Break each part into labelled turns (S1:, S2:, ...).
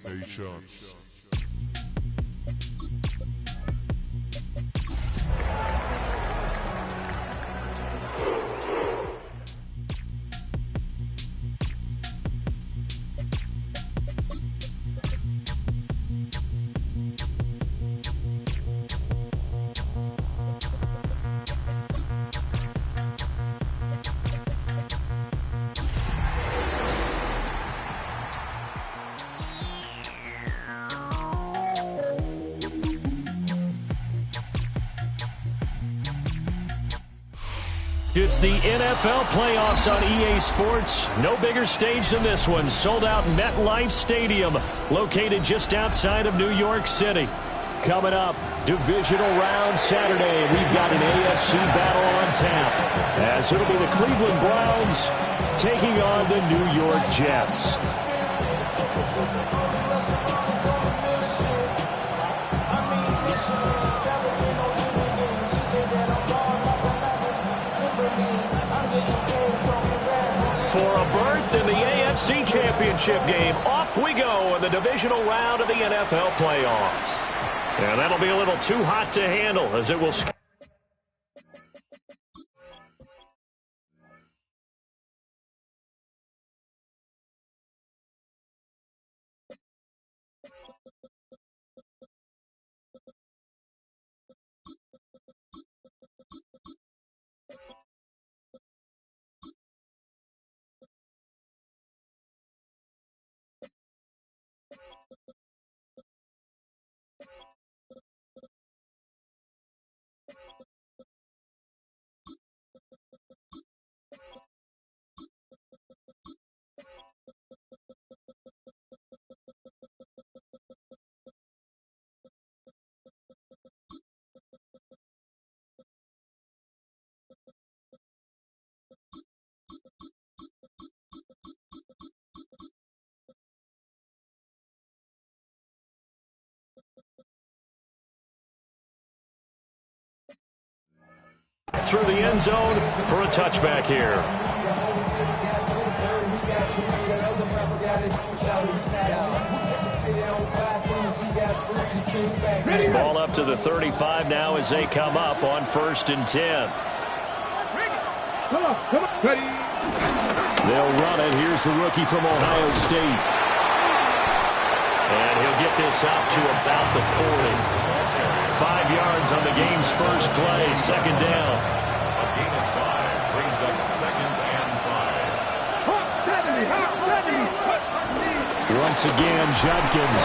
S1: Nation.
S2: It's the NFL playoffs on EA Sports. No bigger stage than this one. Sold out MetLife Stadium, located just outside of New York City. Coming up, Divisional round Saturday. We've got an AFC battle on tap, as it'll be the Cleveland Browns taking on the New York Jets. In the AFC Championship game, off we go in the divisional round of the NFL playoffs. And that'll be a little too hot to handle, as it will... through the end zone for a touchback here. Ball up to the 35 now as they come up on 1st and 10.
S3: Come on, ready.
S2: They'll run it. Here's the rookie from Ohio State. And he'll get this out to about the 40. 5 yards on the game's first play, 2nd down.
S1: A gain of 5 brings up 2nd and 5.
S2: Once again, Judkins.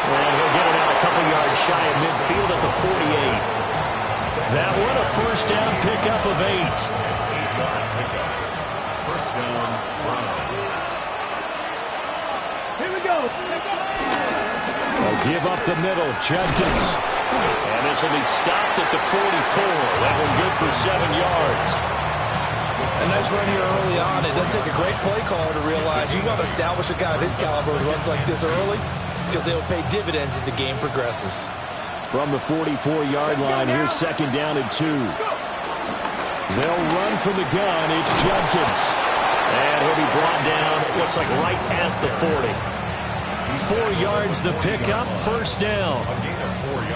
S2: And he'll get it out a couple yards shy of midfield at the 48. That one a 1st down pickup of 8.
S1: 8-yard pickup. 1st down, Browns.
S3: Here we go.
S2: They'll give up the middle, Judkins. And this will be stopped at the 44. That one good for 7 yards.
S4: A nice run here early on. It doesn't take a great play caller to realize you want to establish a guy of his caliber who runs like this early, because they will pay dividends as the game progresses.
S2: From the 44-yard line, here's 2nd down and 2. They'll run from the gun. It's Judkins. And he'll be brought down, it looks like right at the 40. 4 yards the pickup, 1st down.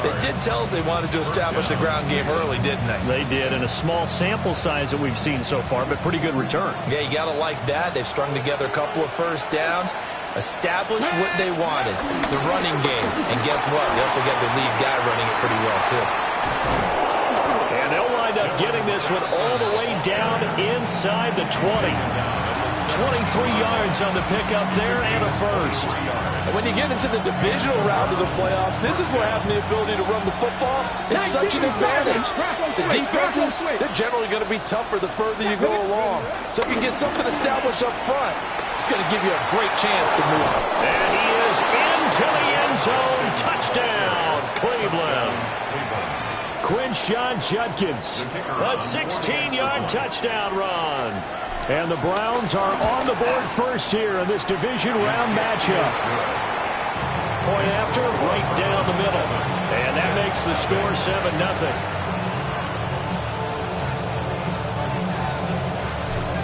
S4: They did tell us they wanted to establish the ground game early, didn't they?
S2: They did, in a small sample size that we've seen so far, but pretty good return.
S4: Yeah, you got to like that. They've strung together a couple of 1st downs, established what they wanted, the running game. And guess what? They also got their lead guy running it pretty well, too.
S2: And they'll wind up getting this one all the way down inside the 20. 23 yards on the pickup there and a 1st.
S5: And when you get into the divisional round of the playoffs, this is where having the ability to run the football is such an advantage. The defenses, they're generally going to be tougher the further you go along. So if you can get something established up front, it's going to give you a great chance to move.
S2: And he is into the end zone. Touchdown, Cleveland. Quinshon Judkins, a 16-yard touchdown run. And the Browns are on the board first here in this division round matchup. Point after, right down the middle. And that makes the score 7-0.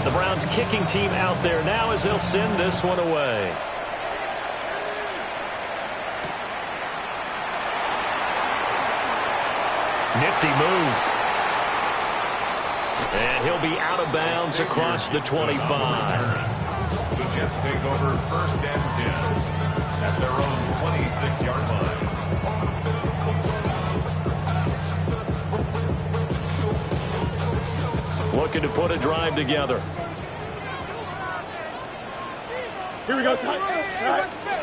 S2: The Browns kicking team out there now as they'll send this one away. Nifty move. And he'll be out of bounds across the 25.
S1: The Jets take over first and 10 at their own 26-yard line.
S2: Looking to put a drive together.
S3: Here we go, son.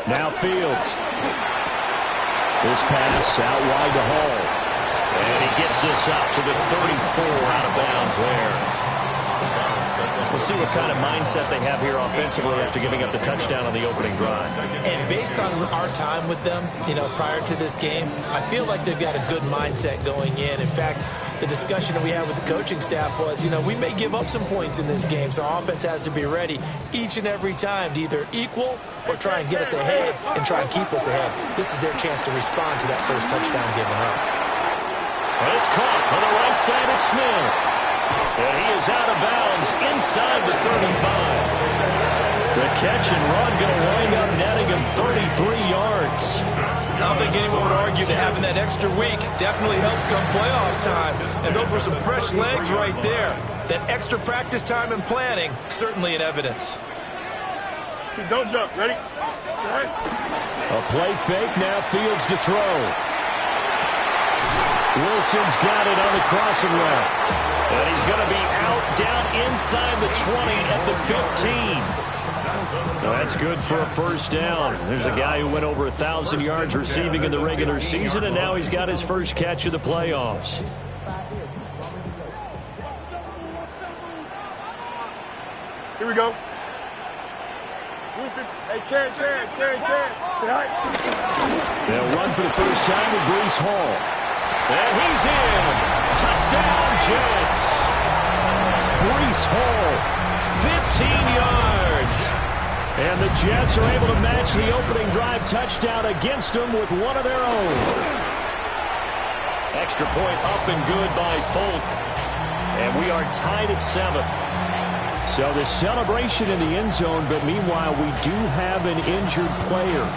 S2: Now Fields. This pass out wide to Hall. And he gets this up to the 34, out of bounds there. We'll see what kind of mindset they have here offensively after giving up the touchdown on the opening drive.
S4: And based on our time with them, prior to this game, I feel like they've got a good mindset going in. In fact, the discussion that we had with the coaching staff was, we may give up some points in this game, so our offense has to be ready each and every time to either equal or try and get us ahead and try and keep us ahead. This is their chance to respond to that first touchdown given up.
S2: And it's caught on the right side of Smith. And he is out of bounds inside the 35. The catch and run going to wind up netting him 33 yards.
S4: I don't think anyone would argue that having that extra week definitely helps come playoff time. And those were some fresh legs right there. That extra practice time and planning, certainly in evidence.
S3: Don't jump. Ready? All right.
S2: A play fake, now Fields to throw. Wilson's got it on the crossing route. And he's going to be out down inside the 20 at the 15. Well, that's good for a first down. There's a guy who went over 1,000 yards receiving in the regular season, and now he's got his first catch of the playoffs.
S3: Here we go. Hey, Karen.
S2: They'll run for the first time with Breece Hall. And he's in. Touchdown, Jets. Breece Hall, 15 yards. And the Jets are able to match the opening drive touchdown against them with one of their own. Extra point up and good by Folk. And we are tied at 7. So the celebration in the end zone, but meanwhile we do have an injured player.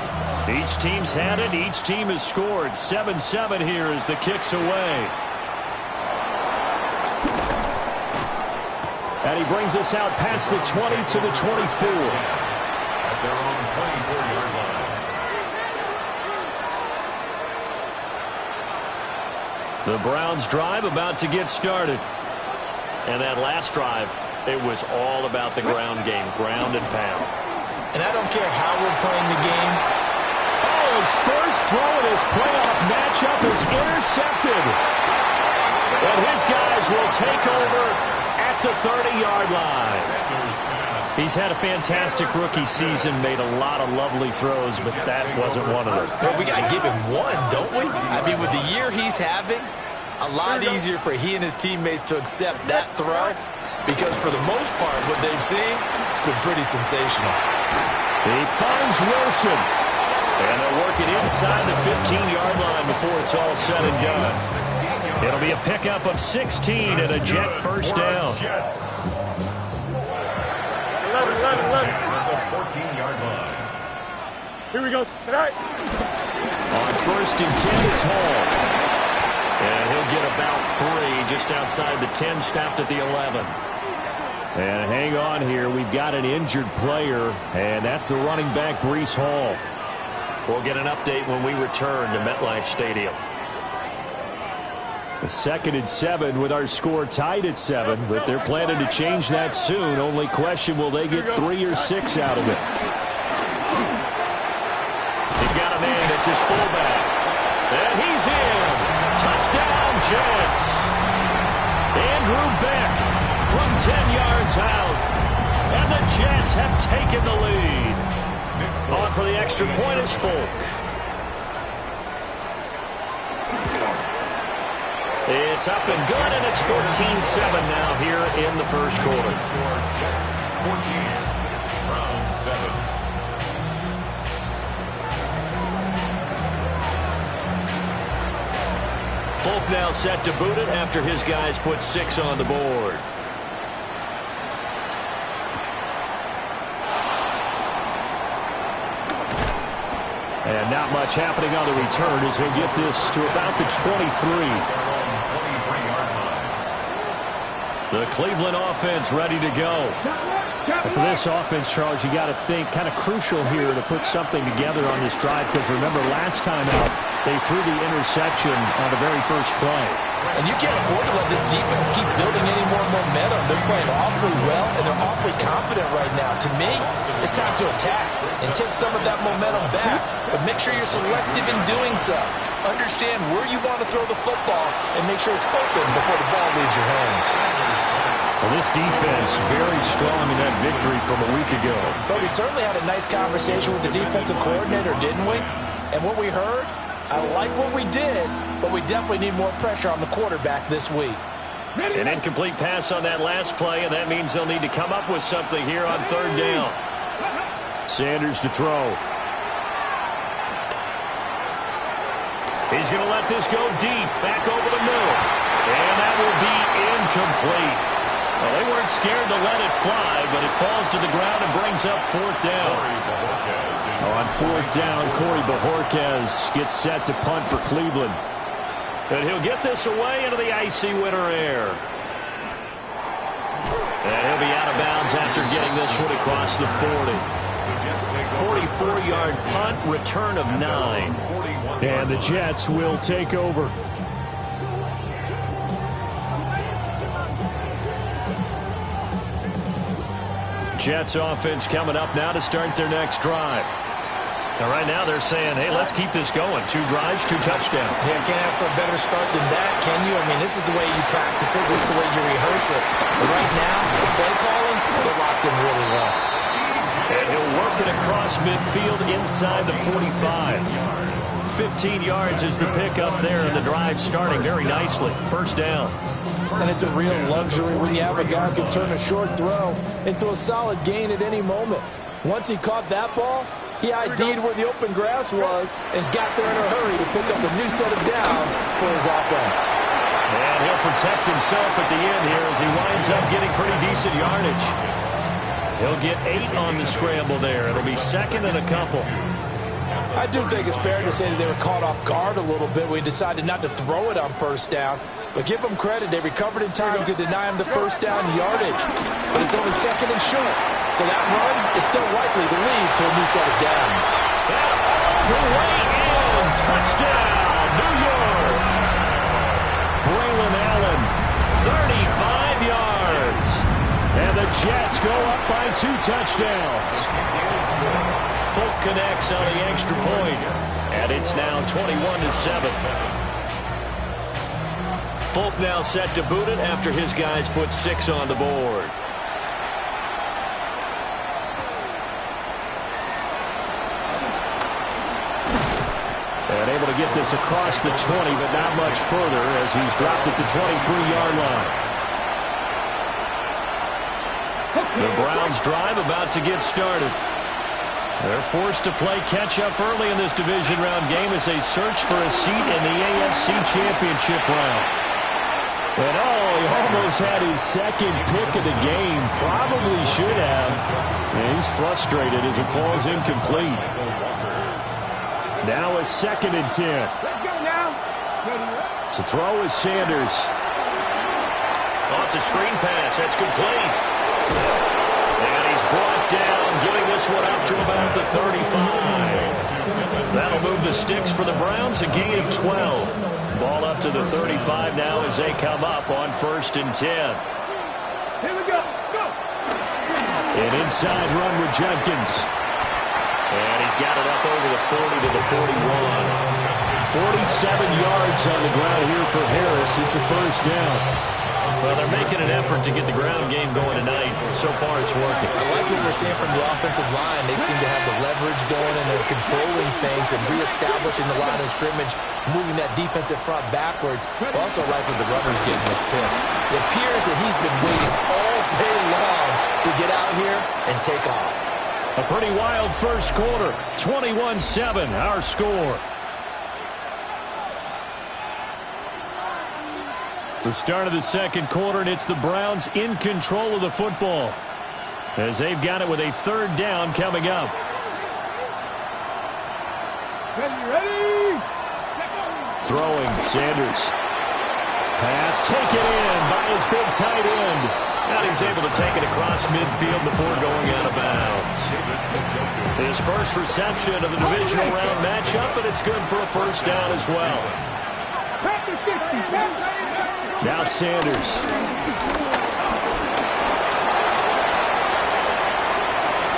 S2: Each team's had it. Each team has scored. 7-7 here as the kick's away. And he brings us out past the 20 to the 24.
S1: At their own 24-yard line.
S2: The Browns drive about to get started. And that last drive, it was all about the ground game, ground and pound.
S4: And I don't care how we're playing the game.
S2: Oh, his first throw in his playoff matchup is intercepted. And his guys will take over at the 30-yard line. He's had a fantastic rookie season, made a lot of lovely throws, but that wasn't one of them.
S4: Well, we got to give him one, don't we? I mean, with the year he's having, a lot easier for he and his teammates to accept that throw, because for the most part, what they've seen, it's been pretty sensational.
S2: He finds Wilson. And they'll work it inside the 15-yard line before it's all said and done. It'll be a pickup of 16 and a Jet first down.
S3: 11.
S1: The 14-yard line.
S3: Here we go. Tonight.
S2: On first and 10, it's Hall. And he'll get about 3 just outside the 10, stopped at the 11. And hang on here. We've got an injured player, and that's the running back, Breece Hall. We'll get an update when we return to MetLife Stadium. The 2nd and 7 with our score tied at 7, but they're planning to change that soon. Only question, will they get 3 or 6 out of it? He's got a man, it's his fullback. And he's in. Touchdown, Jets. Andrew Beck from 10 yards out. And the Jets have taken the lead. On for the extra point is Folk. It's up and good, and it's 14-7 now here in the first quarter.
S1: 14, round 7.
S2: Folk now set to boot it after his guys put 6 on the board. And not much happening on the return as he'll get this to about the 23. The Cleveland offense ready to go.
S6: And for this offense, Charles, you got to think kind of crucial here to put something together on this drive, because remember last time out they threw the interception on the very first play.
S4: And you can't afford to let this defense keep building any more momentum. They're playing awfully well, and they're awfully confident right now. To me, it's time to attack and take some of that momentum back, but make sure you're selective in doing so. Understand where you want to throw the football and make sure it's open before the ball leaves your hands.
S2: Well, this defense very strong in that victory from a week ago.
S4: But we certainly had a nice conversation with the defensive coordinator, didn't we? And what we heard, I like what we did, but we definitely need more pressure on the quarterback this week.
S2: An incomplete pass on that last play, and that means they'll need to come up with something here on third down. Sanders to throw. He's going to let this go deep, back over the middle. And that will be incomplete. Well, they weren't scared to let it fly, but it falls to the ground and brings up fourth down. On fourth down, Corey Bojorquez gets set to punt for Cleveland. And he'll get this away into the icy winter air. And he'll be out of bounds after getting this one across the 40. 44-yard punt, return of 9. And the Jets will take over. Jets offense coming up now to start their next drive. Now, right now they're saying, hey, let's keep this going. 2 drives, 2 touchdowns.
S4: Yeah, can't ask for a better start than that, can you? I mean, this is the way you practice it. This is the way you rehearse it. But right now, the play calling, they're locked in really well.
S2: And he'll work it across midfield inside the 45. 15 yards is the pick up there, and the drive starting very nicely. First down.
S5: And it's a real luxury when you have a guy who can turn a short throw into a solid gain at any moment. Once he caught that ball, he ID'd where the open grass was and got there in a hurry to pick up a new set of downs for his offense.
S2: And he'll protect himself at the end here as he winds up getting pretty decent yardage. He'll get 8 on the scramble there. It'll be second and a couple.
S5: I do think it's fair to say that they were caught off guard a little bit. We decided not to throw it on first down. But give them credit. They recovered in time to deny him the first down yardage. But it's only second and short. So that run is still likely to lead to a new set of downs.
S2: The way in. Touchdown, New York. Braylon Allen, 35 yards. And the Jets go up by 2 touchdowns. Folk connects on the extra point. And it's now 21-7. Folk now set to boot it after his guys put 6 on the board. And able to get this across the 20, but not much further as he's dropped it to 23-yard line. The Browns drive about to get started. They're forced to play catch-up early in this division round game as they search for a seat in the AFC Championship round. And he almost had his second pick of the game. Probably should have. And he's frustrated as it falls incomplete. Now a 2nd and 10. To throw is Sanders. Oh, it's a screen pass. That's complete. And he's brought down, giving this one up to about the 35. That'll move the sticks for the Browns, a gain of 12. Ball up to the 35 now as they come up on 1st and 10.
S3: Here we go. Go.
S2: An inside run with Jenkins. And he's got it up over the 40 to the 41. 47 yards on the ground here for Harris. It's a first down. Well, they're making an effort to get the ground game going tonight. So far, it's working.
S4: I like what we're seeing from the offensive line. They seem to have the leverage going, and they're controlling things and reestablishing the line of scrimmage, moving that defensive front backwards. I also like what the runner's getting this tip. It appears that he's been waiting all day long to get out here and take off.
S2: A pretty wild first quarter. 21-7, our score. The start of the second quarter, and it's the Browns in control of the football as they've got it with a 3rd down coming up.
S3: Ready.
S2: Throwing, Sanders. Pass taken in by his big tight end. And he's able to take it across midfield before going out of bounds. His first reception of the divisional round matchup, and it's good for a first down as well. Now Sanders.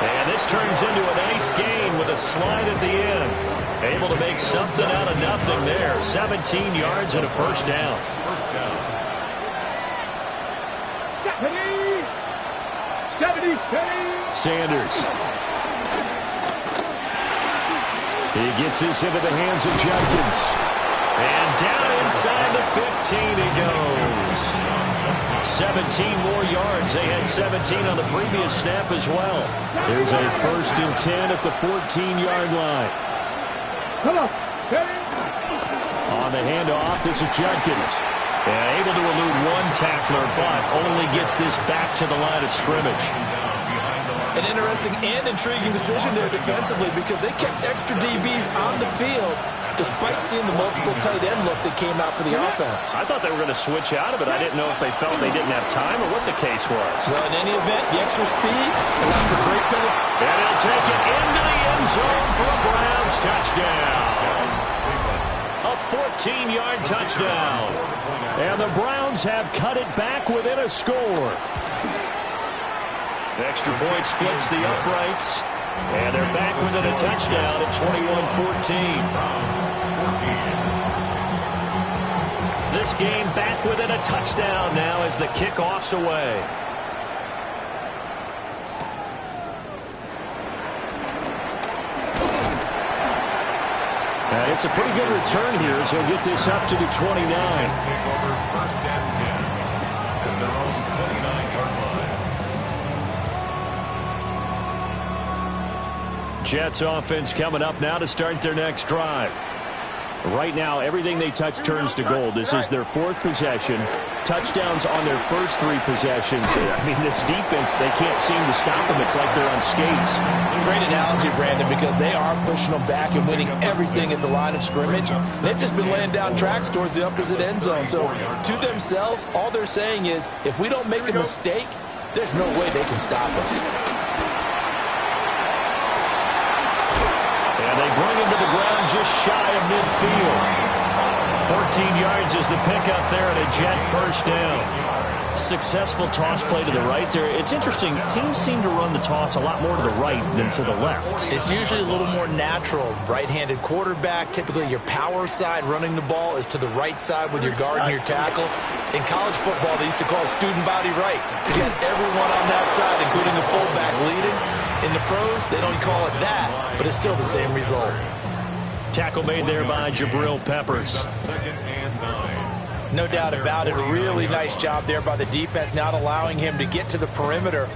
S2: And this turns into a nice gain with a slide at the end. Able to make something out of nothing there. 17 yards and a first down. Sanders. He gets this into the hands of Judkins. And down inside the 15 he goes. 17 more yards. They had 17 on the previous snap as well. There's a 1st and 10 at the 14-yard line. On the handoff, this is Judkins. And able to elude one tackler, but only gets this back to the line of scrimmage.
S4: An interesting and intriguing decision there defensively because they kept extra DBs on the field despite seeing the multiple tight end look that came out for the offense.
S2: I thought they were going to switch out of it. I didn't know if they felt they didn't have time or what the case was.
S4: Well, in any event, the extra speed allowed for great penalty.
S2: And he'll take it into the end zone for a Browns touchdown. A 14-yard touchdown. And the Browns have cut it back within a score. Extra point splits the uprights. And they're back within a touchdown at 21-14. This game back within a touchdown now as the kickoff's away. And it's a pretty good return here as he'll get this up to the 29.
S1: Take over 1st and 10 at their own 29-yard line.
S2: Jets offense coming up now to start their next drive. Right now, everything they touch turns to gold. This is their 4th possession. Touchdowns on their first 3 possessions. I mean, this defense, they can't seem to stop them. It's like they're on skates.
S4: Great analogy, Brandon, because they are pushing them back and winning everything at the line of scrimmage. They've just been laying down tracks towards the opposite end zone. So, to themselves, all they're saying is, if we don't make a mistake, there's no way they can stop us.
S2: And they bring him to the ground just shy of midfield. 13 yards is the pickup there and a Jet first down. Successful toss play to the right there. It's interesting. Teams seem to run the toss a lot more to the right than to the left.
S4: It's usually a little more natural. Right-handed quarterback, typically your power side running the ball is to the right side with your guard and your tackle. In college football, they used to call student body right. You had everyone on that side, including the fullback, leading. In the pros, they don't call it that, but it's still the same result.
S2: Tackle made there by Jabril Peppers.
S1: 2nd and 9.
S4: No doubt about it. A really nice job there by the defense, not allowing him to get to the perimeter.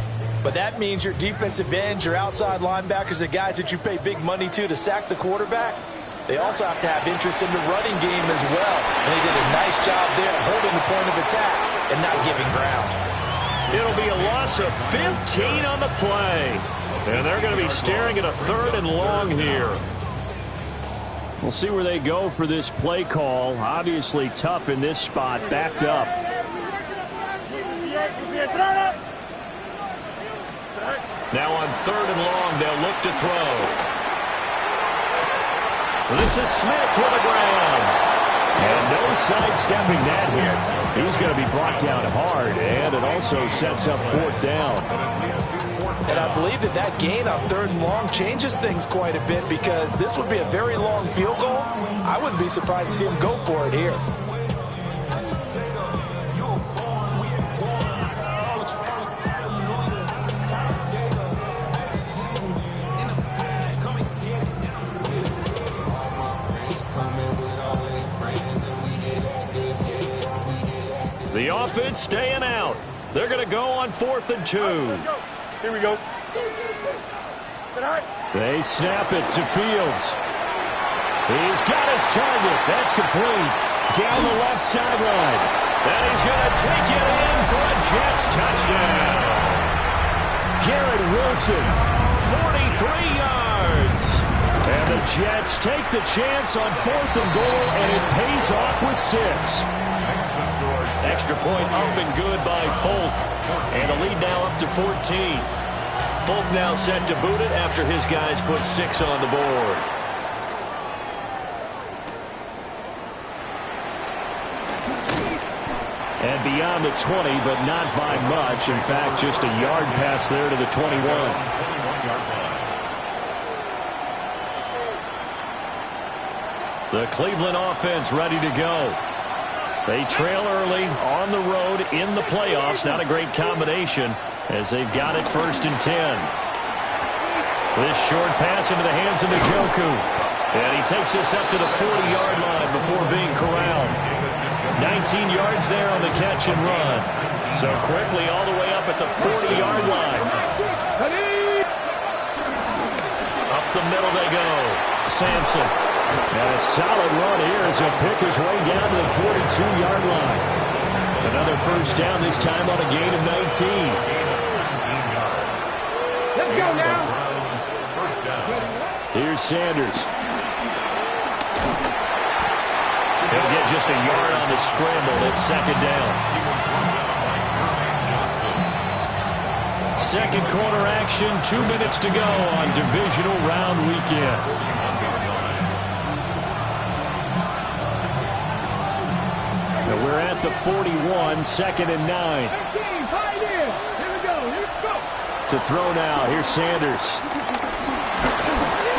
S4: But that means your defensive ends, your outside linebackers, the guys that you pay big money to sack the quarterback, they also have to have interest in the running game as well. And they did a nice job there holding the point of attack and not giving ground.
S2: It'll be a loss of 15 on the play. And they're going to be staring at a 3rd and long here. We'll see where they go for this play call. Obviously tough in this spot, backed up. Now on 3rd and long, they'll look to throw. This is Smith with the ground. And no sidestepping that hit. He's going to be brought down hard, and it also sets up 4th down.
S4: And I believe that gain on 3rd and long changes things quite a bit because this would be a very long field goal. I wouldn't be surprised to see him go for it here.
S2: The offense staying out. They're going to go on 4th and 2.
S3: Here we go.
S2: They snap it to Fields. He's got his target. That's complete. Down the left sideline. And he's going to take it in for a Jets touchdown. Garrett Wilson, 43 yards.
S6: And the Jets take the chance on 4th and goal, and it pays off with 6.
S2: Extra point up and good by Folk. And the lead now up to 14. Folk now set to boot it after his guys put 6 on the board.
S6: And beyond the 20, but not by much. In fact, just a yard pass there to the 21. The Cleveland offense ready to go. They trail early on the road in the playoffs. Not a great combination as they've got it 1st and 10. This short pass into the hands of Njoku. And he takes this up to the 40-yard line before being corralled. 19 yards there on the catch and run. So quickly all the way up at the 40-yard line. Up the middle they go. Sampson. And a solid run here as he'll pick his way down to the 42-yard line. Another first down, this time on a gain of 19.
S7: Let's go now.
S6: Here's Sanders. He'll get just a yard on the scramble at 2nd down. Second quarter action, 2 minutes to go on divisional round weekend. Now we're at the 41, 2nd and 9. To throw now, here's Sanders.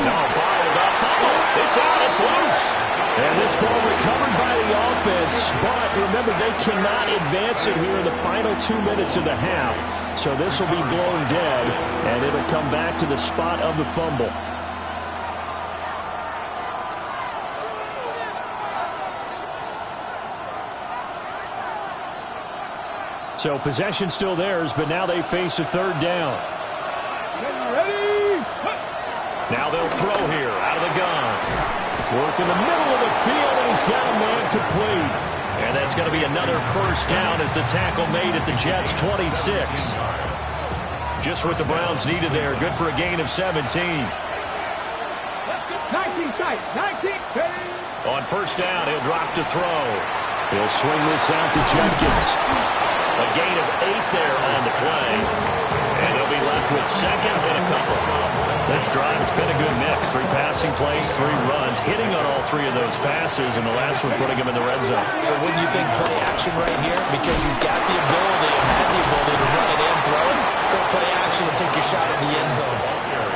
S6: No, bottled up, fumble. It's out, it's loose. And this ball recovered by the offense, but remember, they cannot advance it here in the final 2 minutes of the half. So this will be blown dead, and it'll come back to the spot of the fumble. So possession still theirs, but now they face a 3rd down. Now they'll throw here out of the gun. Work in the middle of the field, and he's got a man complete. And that's going to be another first down as the tackle made at the Jets' 26. Just what the Browns needed there. Good for a gain of 17.
S7: 19 tight, 19.
S2: On first down, he'll drop to throw.
S6: He'll swing this out to Jenkins.
S2: A gain of 8 there on the play. And he'll be left with 2nd and a couple. This drive, it's been a good mix. 3 passing plays, 3 runs, hitting on all 3 of those passes, and the last one putting him in the red zone.
S4: So wouldn't you think play action right here? Because you've got the ability and have the ability to run it and throw it. Go play action and take your shot at the end zone.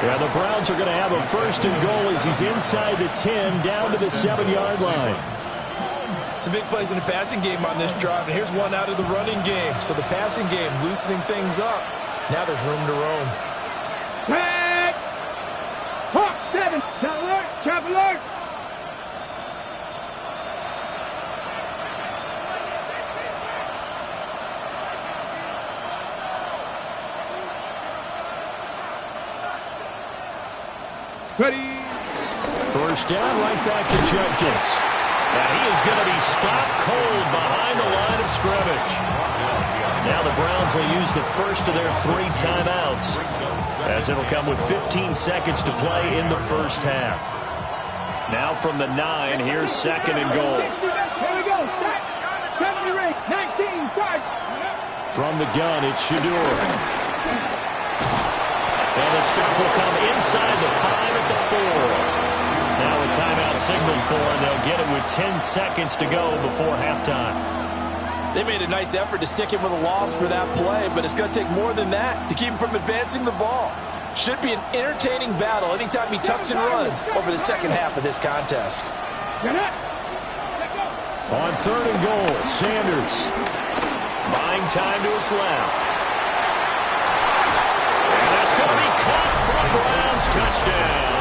S6: Yeah, the Browns are going to have a 1st and goal as he's inside the 10, down to the 7-yard line.
S4: Some big plays in the passing game on this drive, and here's one out of the running game. So the passing game loosening things up. Now there's room to roam.
S7: Back. Hawk 7. Trap alert. Ready.
S6: First down, right back to Jenkins.
S2: And he is going to be stopped cold behind the line of scrimmage. Now the Browns will use the first of their 3 timeouts, as it'll come with 15 seconds to play in the first half. Now from the 9, here's 2nd and goal.
S7: Here we go. Start. 19. Start.
S6: From the gun, it's Shador.
S2: And the stop will come inside the 5 at the 4. Now a timeout signaled for, and they'll get it with 10 seconds to go before halftime.
S5: They made a nice effort to stick him with a loss for that play, but it's going to take more than that to keep him from advancing the ball. Should be an entertaining battle anytime he tucks and runs over the second half of this contest.
S6: On 3rd and goal, Sanders.
S2: Buying time to his left. And that's going to be caught for a Browns touchdown.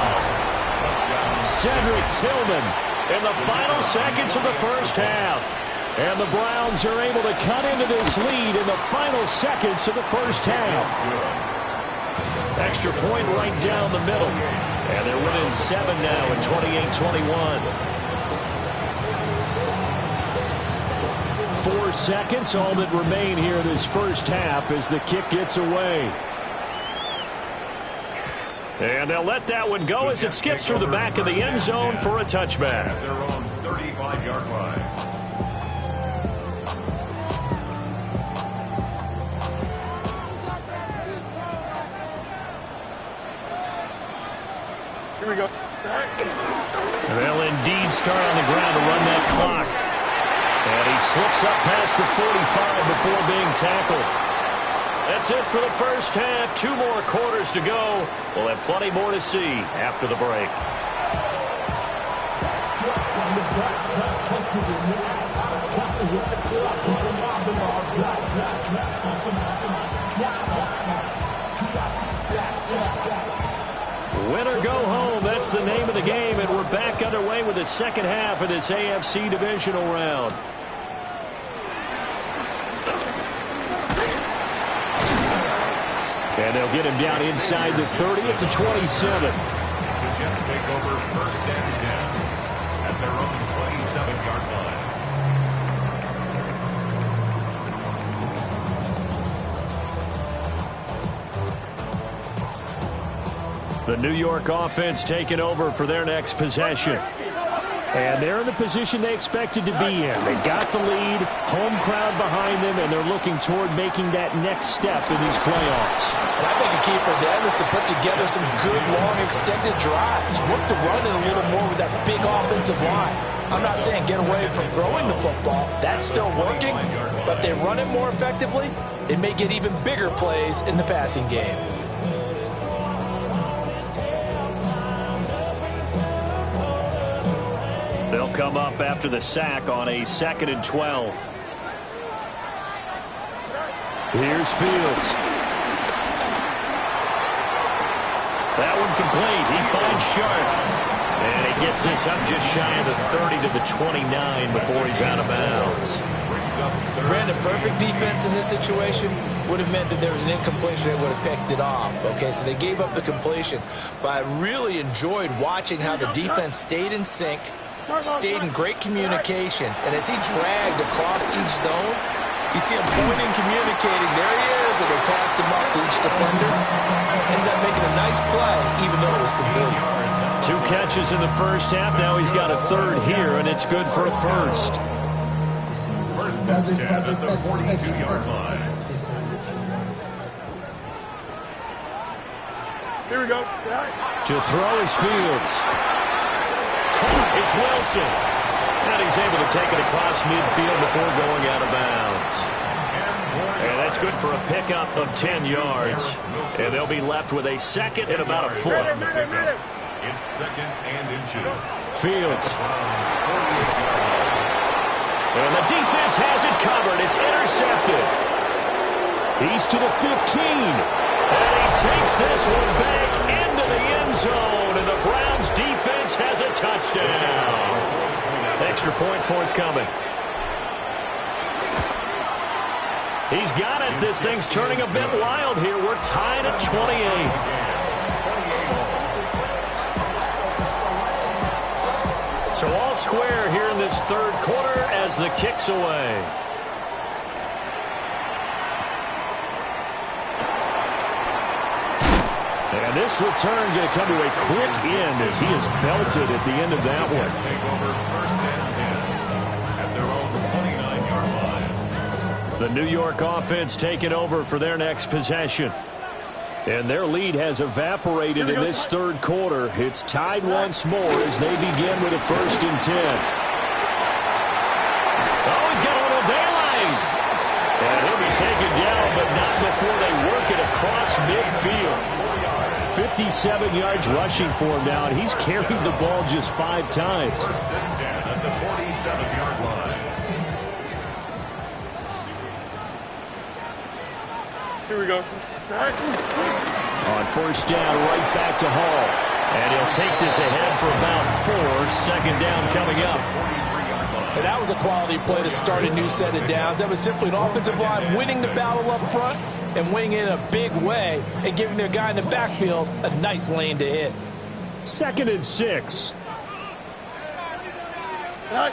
S6: Cedric Tillman in the final seconds of the first half. And the Browns are able to cut into this lead in the final seconds of the first half.
S2: Extra point right down the middle. And they're within 7 now at 28-21.
S6: 4 seconds, all that remain here in this first half as the kick gets away. And they'll let that one go as it skips through the back of the end zone for a touchback.
S1: At their own 35-yard line.
S3: Here we go.
S6: They'll indeed start on the ground to run that clock. And he slips up past the 45 before being tackled. That's it for the first half. 2 more quarters to go. We'll have plenty more to see after the break. Win or go home, that's the name of the game, and we're back underway with the second half of this AFC Divisional round. And they'll get him down inside the 30 at the 27.
S1: The Jets take over first and 10 at their own 27-yard line.
S6: The New York offense taking over for their next possession. And they're in the position they expected to be in. They've got the lead, home crowd behind them, and they're looking toward making that next step in these playoffs.
S4: And I think a key for them is to put together some good, long, extended drives. Work the run in a little more with that big offensive line. I'm not saying get away from throwing the football. That's still working. But they run it more effectively, they may get even bigger plays in the passing game.
S6: They'll come up after the sack on a 2nd and 12. Here's Fields. That one complete. He finds Sharp. And he gets this up just shy of the 30 to the 29 before he's out of bounds.
S4: Brandon, perfect defense in this situation would have meant that there was an incompletion that would have picked it off. Okay, so they gave up the completion. But I really enjoyed watching how the defense stayed in sync, stayed in great communication, and as he dragged across each zone, you see him pointing, communicating. There he is, and they passed him off to each defender. Ended up making a nice play, even though it was complete.
S6: 2 catches in the first half. Now he's got a 3rd here, and it's good for a first.
S1: First and 10 at the 42-yard line.
S3: Here we go.
S6: To throw is Fields. It's Wilson. And he's able to take it across midfield before going out of bounds. And that's good for a pickup of 10 yards. And they'll be left with a 2nd and about a foot.
S1: It's 2nd and inches.
S6: Fields. And the defense has it covered. It's intercepted. He's to the 15. And he takes this one back into the end zone. And the Browns defense has a touchdown. Extra point forthcoming. He's got it. This thing's turning a bit wild here. We're tied at 28. So all square here in this 3rd quarter as the kick's away. And this return going to come to a quick end as he is belted at the end of that one.
S1: Take over first and 10 at their own 29-yard line.
S6: The New York offense taking over for their next possession. And their lead has evaporated in this 3rd quarter. It's tied once more as they begin with a 1st and 10. Oh, he's got a little daylight. And he'll be taken down, but not before they work it across midfield. 57 yards rushing for him now, and he's carried the ball just 5 times.
S1: First and 10 at the 47-yard line.
S3: Here we go.
S6: On 1st down, right back to Hall. And he'll take this ahead for about 4. 2nd down coming up.
S4: And that was a quality play to start a new set of downs. That was simply an offensive line winning the battle up front and winning it in a big way and giving their guy in the backfield a nice lane to hit.
S6: 2nd and 6. A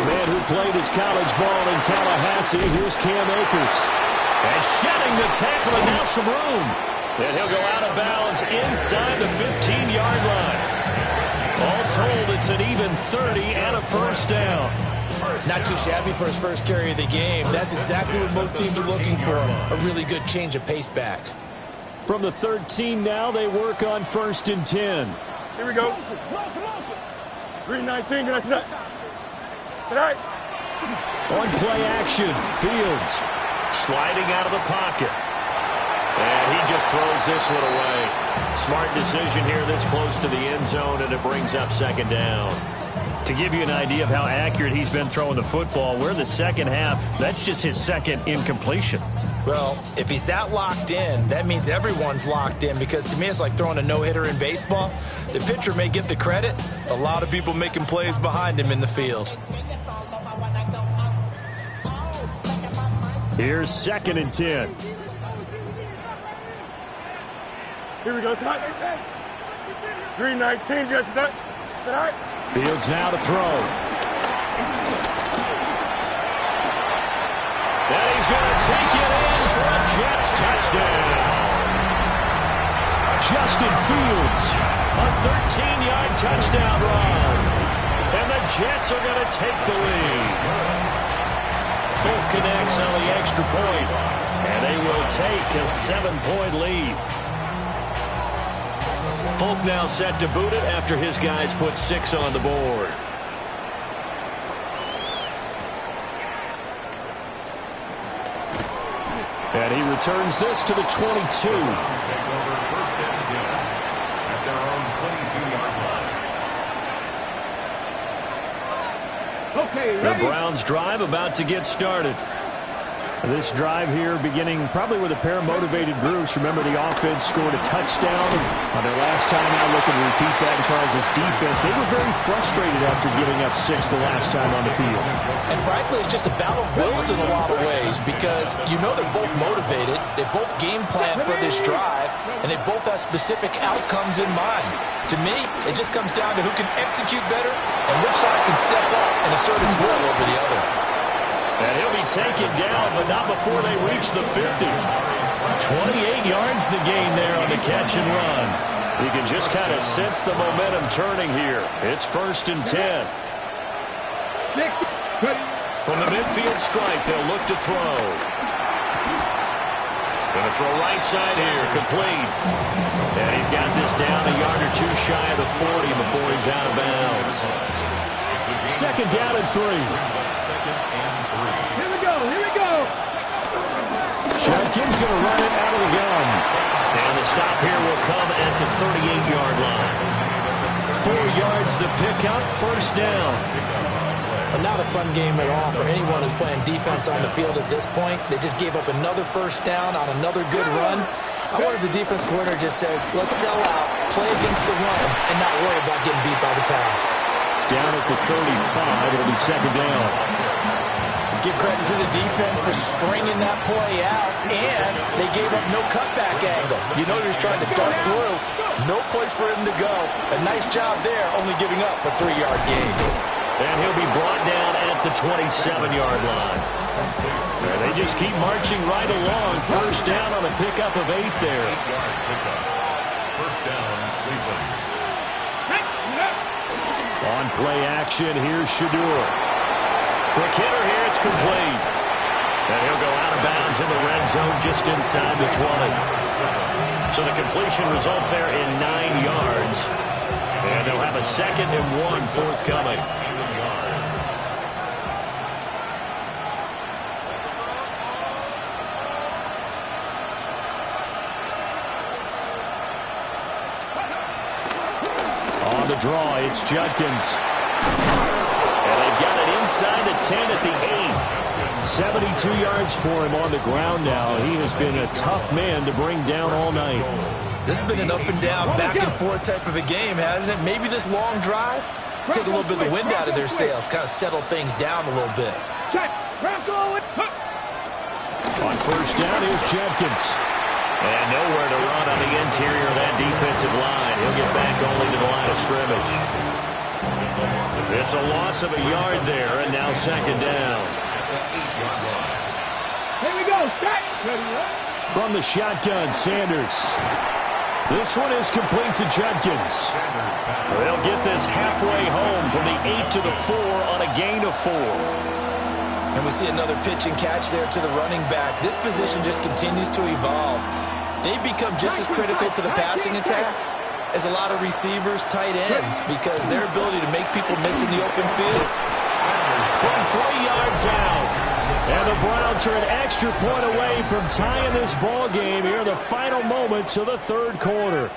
S6: man who played his college ball in Tallahassee. Here's Cam Akers. And shedding the tackle, and now some room.
S2: And he'll go out of bounds inside the 15-yard line. All told, it's an even 30 and a first down.
S4: Not too shabby for his first carry of the game. That's exactly what most teams are looking for, a really good change of pace back.
S6: From the 13 now, they work on 1st and 10.
S3: Here we go. Green 19, good tonight. Tonight.
S6: On play action, Fields.
S2: Sliding out of the pocket. And he just throws this one away. Smart decision here this close to the end zone, and it brings up 2nd down.
S6: To give you an idea of how accurate he's been throwing the football, we're in the second half. That's just his 2nd incompletion.
S4: Well, if he's that locked in, that means everyone's locked in, because to me it's like throwing a no-hitter in baseball. The pitcher may get the credit, a lot of people making plays behind him in the field.
S6: Here's 2nd and 10.
S3: Here we go, tonight. Green 19, good tonight. Tonight.
S6: Fields now to throw.
S2: And he's going to take it in for a Jets touchdown.
S6: Justin Fields.
S2: A 13-yard touchdown run. And the Jets are going to take the lead. Folk connects on the extra point, and they will take a 7-point lead. Folk now set to boot it after his guys put 6 on the board.
S6: And he returns this to the 22.
S1: Take over 1st and 10 at their own 22-yard line.
S7: Okay,
S6: The
S7: ready?
S6: Browns drive about to get started. This drive here beginning probably with a pair of motivated groups. Remember, the offense scored a touchdown on their last time out. Looking to repeat that in Charles' defense. They were very frustrated after giving up 6 the last time on the field.
S4: And frankly, it's just a battle of wills in a lot of ways, because you know they're both motivated, they both game plan for this drive, and they both have specific outcomes in mind. To me, it just comes down to who can execute better and which side can step up and assert its will over the other.
S2: And he'll be taken down, but not before they reach the 50. 28 yards the gain there on the catch and run. You can just kind of sense the momentum turning here. It's 1st and 10. From the midfield stripe, they'll look to throw. Going to throw right side here, complete. And he's got this down a yard or 2 shy of the 40 before he's out of bounds.
S6: 2nd down and 3.
S7: Here we go, here we go.
S6: Judkins going to run it out of the gun.
S2: And the stop here will come at the 38-yard line. 4 yards the pickup, 1st down.
S4: But not a fun game at all for anyone who's playing defense on the field at this point. They just gave up another 1st down on another good run. I wonder if the defense coordinator just says, let's sell out, play against the run, and not worry about getting beat by the pass.
S6: Down at the 35, it'll be 2nd down.
S4: Give credit to the defense for stringing that play out, and they gave up no cutback angle. You know they're just trying to dart through. No place for him to go. A nice job there, only giving up a 3-yard gain.
S2: And he'll be brought down at the 27-yard line. And they just keep marching right along. 1st down on a pickup of 8 there.
S1: 1st down, Cleveland.
S6: On play action, here's Shadur.
S2: Quick hitter here, it's complete. And he'll go out of bounds in the red zone just inside the 20. So the completion results there in 9 yards. And they'll have a 2nd and 1 forthcoming.
S6: On the draw, it's Judkins.
S2: And they've got it inside the 10 at the 8.
S6: 72 yards for him on the ground now. He has been a tough man to bring down all night.
S4: This has been an up and down, back and forth type of a game, hasn't it? Maybe this long drive take a little bit of the wind out of their sails, kind of settle things down a little bit.
S6: On 1st down, here's Judkins.
S2: And nowhere to run on the interior of that defensive line. He'll get back only to the line of scrimmage. It's a loss of a yard there, and now 2nd down.
S7: Here we go.
S6: From the shotgun, Sanders. This one is complete to Judkins. They'll get this halfway home from the 8 to the 4 on a gain of 4.
S4: And we see another pitch and catch there to the running back. This position just continues to evolve. They've become just as critical to the passing attack as a lot of receivers, tight ends, because their ability to make people miss in the open field.
S6: From 3 yards out. And the Browns are an extra point away from tying this ball game here in the final moments of the third quarter.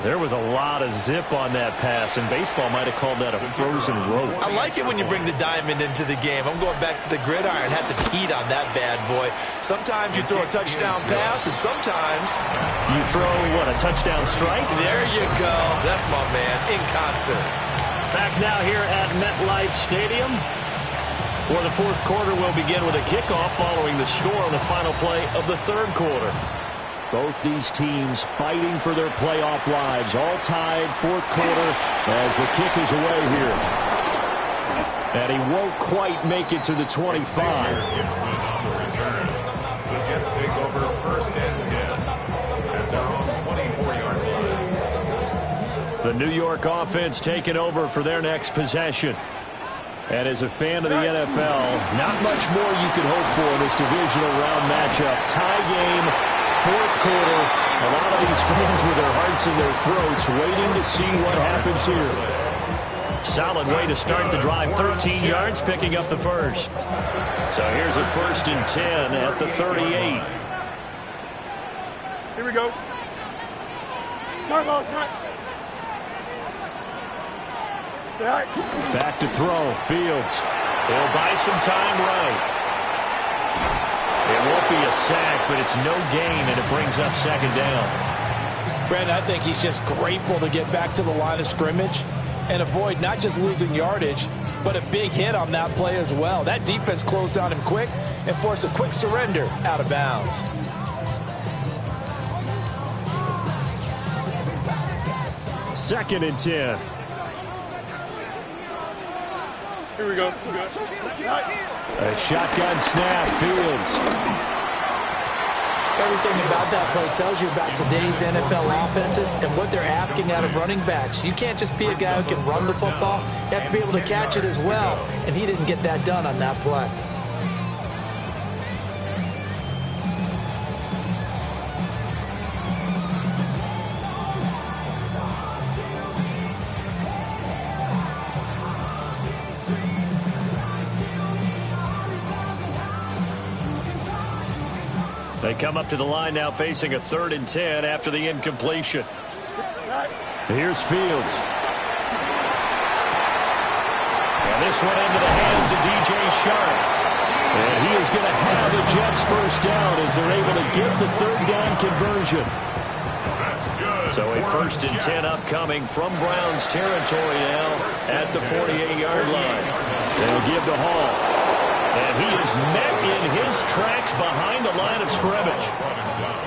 S6: There was a lot of zip on that pass, and baseball might have called that a frozen rope.
S4: I like it when you bring the diamond into the game. I'm going back to the gridiron. Had some heat on that bad boy. Sometimes you throw a touchdown pass, and sometimes
S6: you throw, what, a touchdown strike?
S4: There you go. That's my man, in concert.
S6: Back now here at MetLife Stadium, where the fourth quarter will begin with a kickoff following the score on the final play of the third quarter. Both these teams fighting for their playoff lives, all tied fourth quarter as the kick is away here. And he won't quite make it to the 25.
S1: Gibson on the return. The Jets take over first and 10 at their own 24-yard line.
S6: The New York offense taking over for their next possession. And as a fan of the NFL, not much more you can hope for in this divisional round matchup. Tie game, fourth quarter. A lot of these fans with their hearts in their throats waiting to see what happens here. Solid way to start the drive. 13 yards, picking up the first. So here's a first and 10 at the 38.
S3: Here we go. Start ball, start.
S6: Back to throw. Fields. He'll buy some time right. It won't be a sack, but it's no gain, and it brings up second down.
S4: Brandon, I think he's just grateful to get back to the line of scrimmage and avoid not just losing yardage, but a big hit on that play as well. That defense closed on him quick and forced a quick surrender out of bounds.
S6: Second and 10.
S3: Here we go.
S6: A shotgun snap. Fields.
S4: Everything about that play tells you about today's NFL offenses and what they're asking out of running backs. You can't just be a guy who can run the football. You have to be able to catch it as well, and he didn't get that done on that play.
S6: They come up to the line now facing a 3rd and 10 after the incompletion. Here's Fields. And this one into the hands of DJ Sharp. And he is going to have the Jets first down as they're able to get the 3rd down conversion.
S1: That's good.
S6: So a 1st and 10 upcoming from Browns territory now at the 48-yard line. They'll give to Hall. And he is met in his tracks behind the line of scrimmage.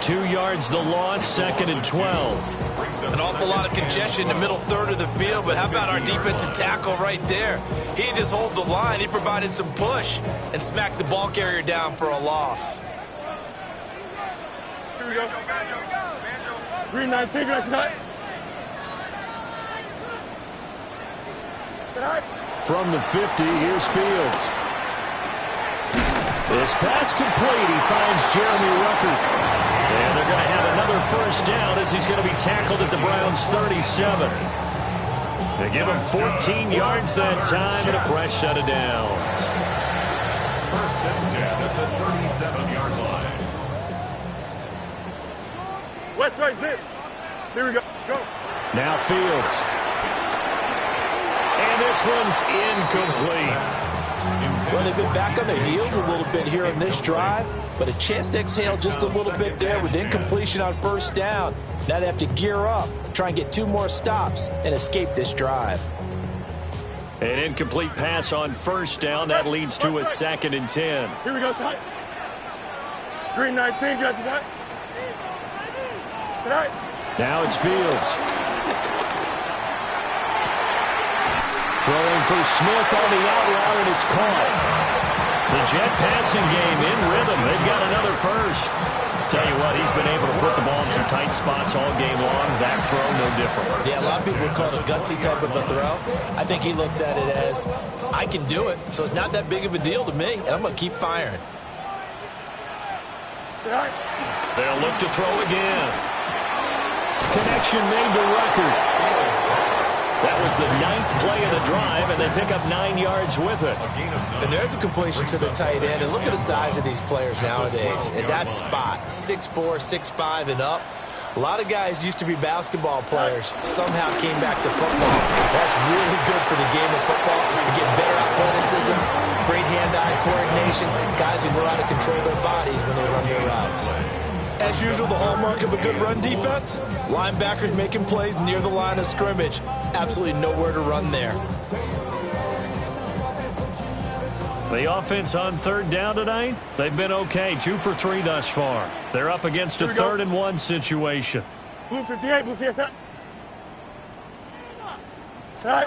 S6: 2 yards the loss, 2nd and 12.
S4: An awful lot of congestion in the middle third of the field, but how about our defensive tackle right there? He didn't just hold the line, he provided some push and smacked the ball carrier down for a loss.
S3: Here we go. 319, right side.
S6: From the 50, here's Fields. This pass complete. He finds Jeremy Rucker. And they're going to have another first down as he's going to be tackled at the Browns' 37. They give him 14 yards that time and a fresh set of downs.
S1: First and 10 at the 37-yard line.
S3: West right zip. Here we go. Go.
S6: Now Fields. And this one's incomplete.
S4: Well, they've been back on their heels a little bit here on this drive, but a chance to exhale just a little bit there with incompletion on first down. Now they have to gear up, try and get 2 more stops, and escape this drive.
S6: An incomplete pass on first down. That leads to a 2nd and 10.
S3: Here we go, side. Green 19, Jesse, side.
S6: Now it's Fields. Throwing for Smith on the out route, and it's caught. The Jet passing game in rhythm. They've got another first. Tell you what, he's been able to put the ball in some tight spots all game long. That throw, no different.
S4: Yeah, a lot of people would call it a gutsy type of a throw. I think he looks at it as, I can do it, so it's not that big of a deal to me, and I'm going to keep firing.
S6: They'll look to throw again. Connection made to Ruckert. That was the 9th play of the drive, and they pick up 9 yards with it.
S4: And there's a completion to the tight end. And look at the size of these players nowadays. At that spot, 6'4", 6'5", and up. A lot of guys used to be basketball players, somehow came back to football. That's really good for the game of football. You get better athleticism, great hand-eye coordination, guys who know how to control their bodies when they run their routes. As usual, the hallmark of a good run defense, linebackers making plays near the line of scrimmage. Absolutely nowhere to run there.
S6: The offense on 3rd down tonight, they've been okay. 2 for 3 thus far. They're up against a 3rd and 1 situation.
S3: Blue 58, blue 58. Right.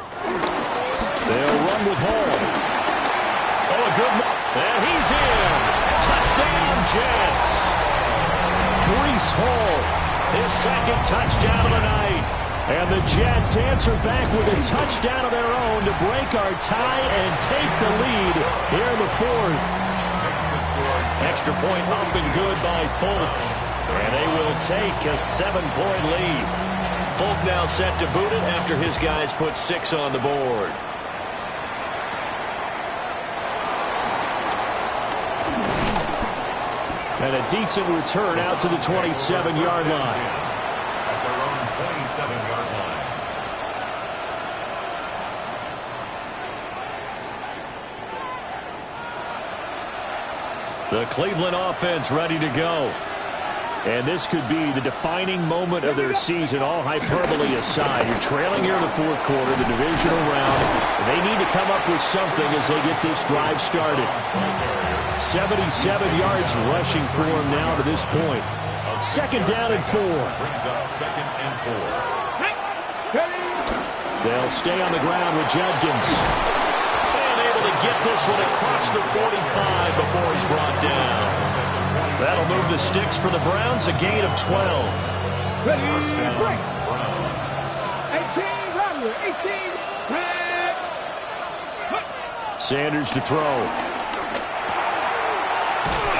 S6: They'll run with Hall. Oh, a good move. And he's in. Touchdown, Jets. Breece Hall, his 2nd touchdown of the night. And the Jets answer back with a touchdown of their own to break our tie and take the lead here in the 4th. Extra point up and good by Folk. And they will take a 7-point lead. Folk now set to boot it after his guys put 6 on the board. And a decent return out to the 27-yard line.
S1: At their own 27-yard line.
S6: The Cleveland offense ready to go. And this could be the defining moment of their season, all hyperbole aside. You're trailing here in the 4th quarter, the divisional round. They need to come up with something as they get this drive started. 77 yards rushing for him now to this point. 2nd down and 4.
S1: Brings up 2nd and 4.
S6: They'll stay on the ground with Judkins. And able to get this one across the 45 before he's brought down. That'll move the sticks for the Browns, a gain of 12.
S7: Ready, break. 18, Robert, 18, red.
S6: Sanders to throw.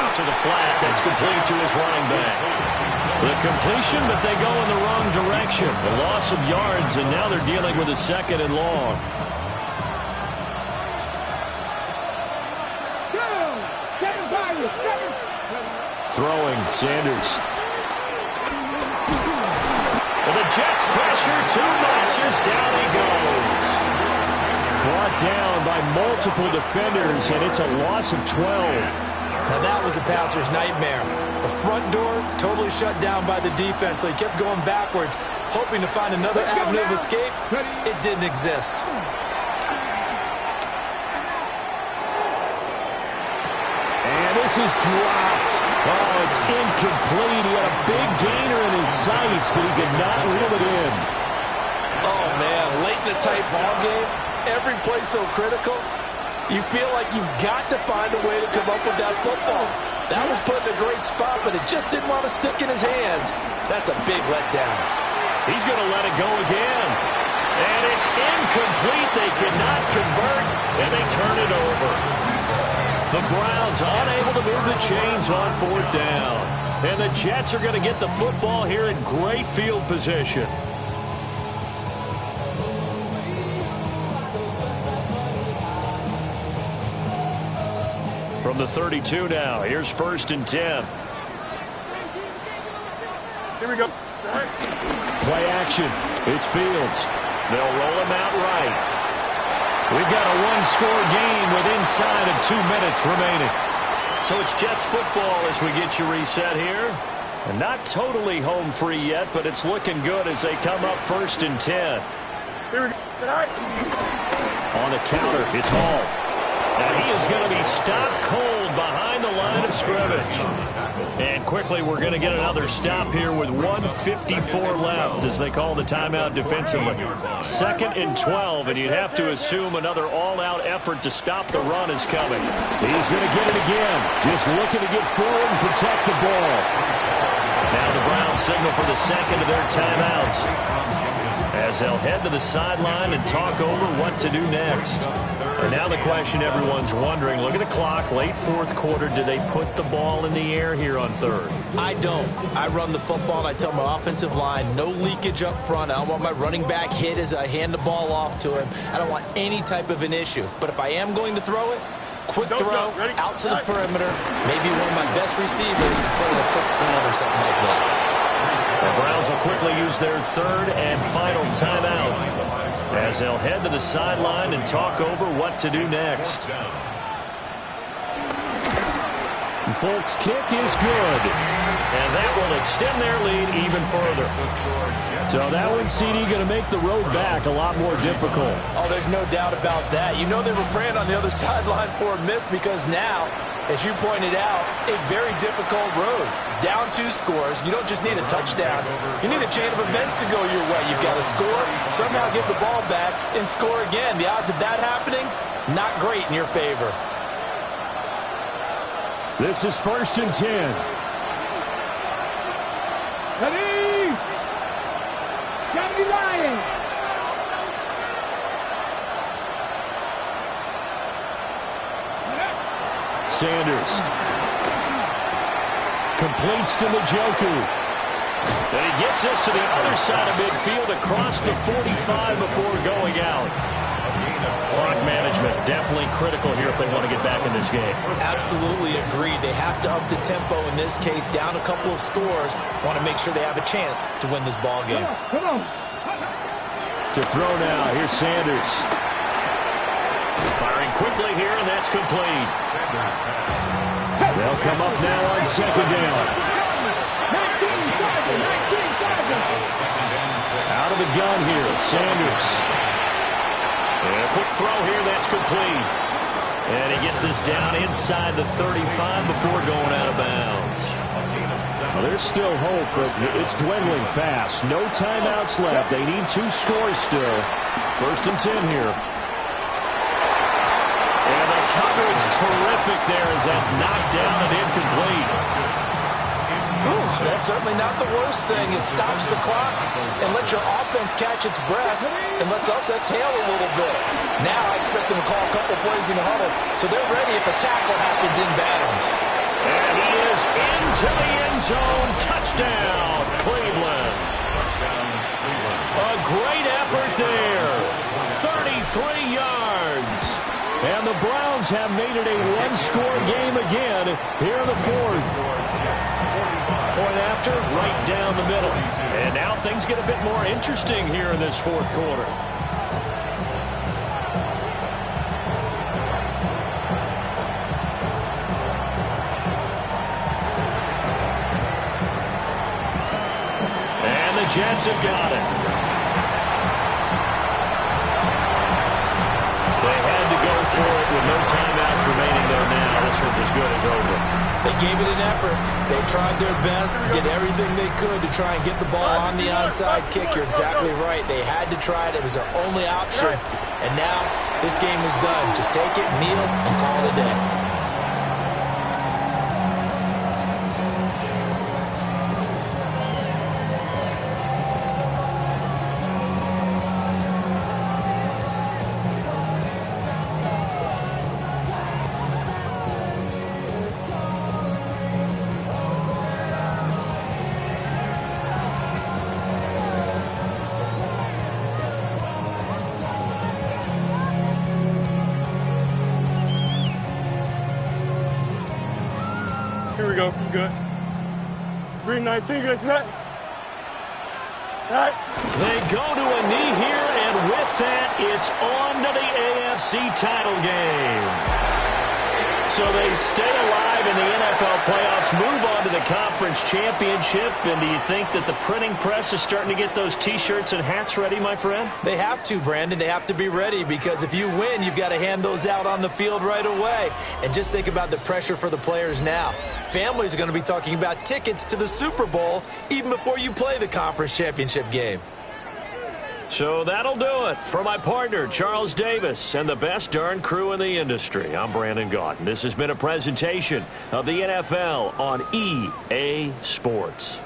S6: Out to the flat. That's complete to his running back. The completion, but they go in the wrong direction. A loss of yards, and now they're dealing with a 2nd and long. Throwing, Sanders. And the Jets pressure too much as down he goes. Brought down by multiple defenders, and it's a loss of 12.
S4: Now that was a passer's nightmare. The front door totally shut down by the defense, so he kept going backwards, hoping to find another avenue of escape. It didn't exist.
S6: And this is dropped. Oh, it's incomplete. He had a big gainer in his sights, but he could not reel it in.
S5: Oh, man, late in the tight ball game, every play so critical. You feel like you've got to find a way to come up with that football. That was put in a great spot, but it just didn't want to stick in his hands. That's a big letdown.
S6: He's going to let it go again. And it's incomplete. They could not convert, and they turn it over. The Browns unable to move the chains on 4th down. And the Jets are going to get the football here in great field position. From the 32 now, here's 1st and 10.
S3: Here we go.
S6: Play action. It's Fields. They'll roll him out right. We've got a one-score game with inside of 2 minutes remaining. So it's Jets football as we get you reset here. And not totally home free yet, but it's looking good as they come up 1st and 10.
S3: Here we go.
S6: On the counter, it's Hall. And he is going to be stopped cold behind the line of scrimmage. And quickly, we're going to get another stop here with 1:54 left as they call the timeout defensively. 2nd and 12, and you'd have to assume another all-out effort to stop the run is coming.
S2: He's going to get it again. Just looking to get forward and protect the ball.
S6: Now the Browns signal for the second of their timeouts, as they'll head to the sideline and talk over what to do next. And now the question everyone's wondering, look at the clock, late 4th quarter, do they put the ball in the air here on 3rd?
S4: I don't. I run the football, and I tell my offensive line, no leakage up front. I don't want my running back hit as I hand the ball off to him. I don't want any type of an issue. But if I am going to throw it, quick throw, out to the perimeter, maybe one of my best receivers putting a quick slant or something like that.
S6: The Browns will quickly use their 3rd and final timeout as they'll head to the sideline and talk over what to do next.
S2: Folks, kick is good.
S6: And that will extend their lead even further.
S2: So that one, CD, going to make the road back a lot more difficult.
S4: Oh, there's no doubt about that. You know they were praying on the other sideline for a miss because now, as you pointed out, a very difficult road. Down 2 scores. You don't just need a touchdown. You need a chain of events to go your way. You've got to score, somehow get the ball back, and score again. The odds of that happening, not great in your favor.
S2: This is 1st and 10.
S7: Ready? Johnny Ryan.
S2: Sanders completes to Njoku.
S6: And he gets us to the other side of midfield across the 45 before going out. Clock management definitely critical here if they want to get back in this game.
S4: Absolutely agreed. They have to up the tempo in this case, down a couple of scores. Want to make sure they have a chance to win this ball game.
S7: Come on.
S2: To throw now. Here's Sanders.
S6: Firing quickly here, and that's complete.
S2: They'll come up now on 2nd down. Out of the gun here, Sanders.
S6: And a quick throw here, that's complete. And he gets us down inside the 35 before going out of bounds.
S2: Well, there's still hope, but it's dwindling fast. No timeouts left. They need 2 scores still. 1st and 10 here.
S6: And the coverage terrific there as that's knocked down and incomplete.
S4: That's certainly not the worst thing. It stops the clock and lets your offense catch its breath and lets us exhale a little bit. Now I expect them to call a couple plays in the huddle so they're ready if a tackle happens in bounds.
S6: And he is into the end zone. Touchdown, Cleveland. A great effort there. 33 yards.
S2: And the Browns have made it a 1-score game again here in the 4th.
S6: Point after, right down the middle. And now things get a bit more interesting here in this 4th quarter. And the Jets have got it. They had to go for it with no timeouts remaining there now. This one's as good as over.
S4: They gave it an effort. They tried their best, did everything they could to try and get the ball on the onside kick. You're exactly right. They had to try it. It was their only option. And now this game is done. Just take it, kneel, and call it a day.
S3: Here we go. Good. Green 19, good. Right. Right.
S6: They go to a knee here, and with that, it's on to the AFC title game.
S2: So they stay alive in the NFL playoffs, move on to the conference championship. And do you think that the printing press is starting to get those T-shirts and hats ready, my friend?
S4: They have to, Brandon. They have to be ready because if you win, you've got to hand those out on the field right away. And just think about the pressure for the players now. Families are going to be talking about tickets to the Super Bowl even before you play the conference championship game.
S2: So that'll do it. For my partner, Charles Davis, and the best darn crew in the industry, I'm Brandon Gaudin. This has been a presentation of the NFL on EA Sports.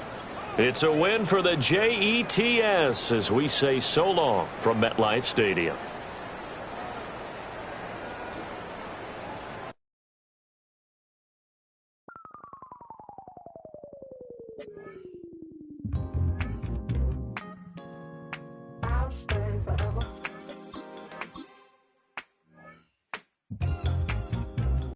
S2: It's a win for the Jets as we say so long from MetLife Stadium.